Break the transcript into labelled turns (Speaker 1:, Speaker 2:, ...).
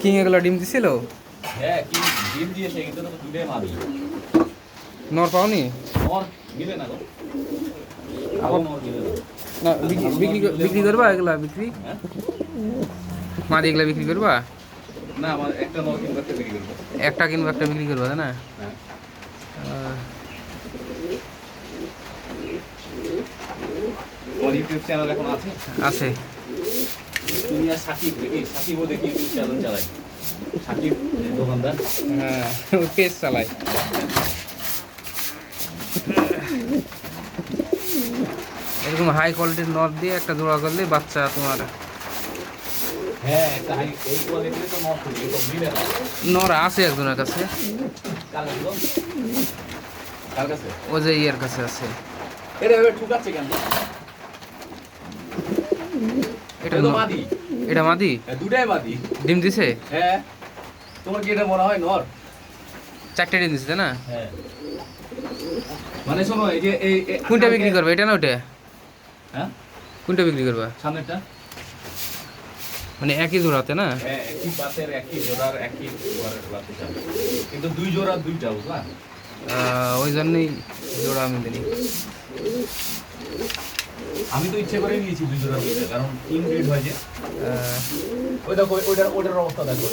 Speaker 1: King এগুলো ডিম দিছিল?
Speaker 2: হ্যাঁ কি ডিম দিয়েছে কিন্তু তো দুটোই মাদি।
Speaker 1: নর পাওনি?
Speaker 2: নর মিলে না গো। আবার নর মিলে না।
Speaker 1: না বিক্রি করবা এগুলা বিক্রি?
Speaker 2: হ্যাঁ?
Speaker 1: মাদি এগুলা বিক্রি করবা?
Speaker 2: না আমার একটা নর কিনবো একটা বিক্রি করবো।
Speaker 1: একটা কিনবা একটা বিক্রি করবা তাই না?
Speaker 2: হ্যাঁ। তোমার ইউটিউব চ্যানেল এখন আছে?
Speaker 1: আছে।
Speaker 2: তুমি আর সাকিব দেখি সাকিবও দেখি ইউটিউব চ্যানেল চালাই। সাকিব দোকানদার।
Speaker 1: হ্যাঁ ও পেজ চালায়। এরকম হাই কোয়ালিটির নর দিয়ে একটা জোড়া করলে বাচ্চা তোমার।
Speaker 2: হ্যাঁ একটা এই কোয়ালিটির তো নর খুঁজে তো মিলে না।
Speaker 1: নর আছে একজনের কাছে।
Speaker 2: কার কাছে গো? কার কাছে?
Speaker 1: ও যে ইয়ের কাছে আছে।
Speaker 2: এটা এবার ঠুকাচ্ছে কেন?
Speaker 1: এটা
Speaker 2: তো মাদি।
Speaker 1: এটা মাদি?
Speaker 2: হ্যাঁ দুটাই মাদি।
Speaker 1: ডিম দিছে?
Speaker 2: হ্যাঁ তোমার কি এটা মনে হয় নর?
Speaker 1: 4টে ডিম দিছে তাই না?
Speaker 2: হ্যাঁ মানে শোনো এই যে এই
Speaker 1: কোনটা বিক্রি করবে, এটা না ওটা?
Speaker 2: হ্যাঁ
Speaker 1: কোনটা বিক্রি করবা?
Speaker 2: সামনেরটা।
Speaker 1: মানে একই জোড়াতে না?
Speaker 2: হ্যাঁ একই পাতের একই জোড়ার একই ঘরের বাচ্চা কিন্তু দুই জোড়া দুইটা বুঝলা।
Speaker 1: ওই জন্যই জোড়া আমি দিই।
Speaker 2: আমি তো ইচ্ছে করে নিয়েছি দুই জোড়া দুইটা কারণ ইনব্রিড হয় যে ওই দেখো ওইটার অবস্থা দেখো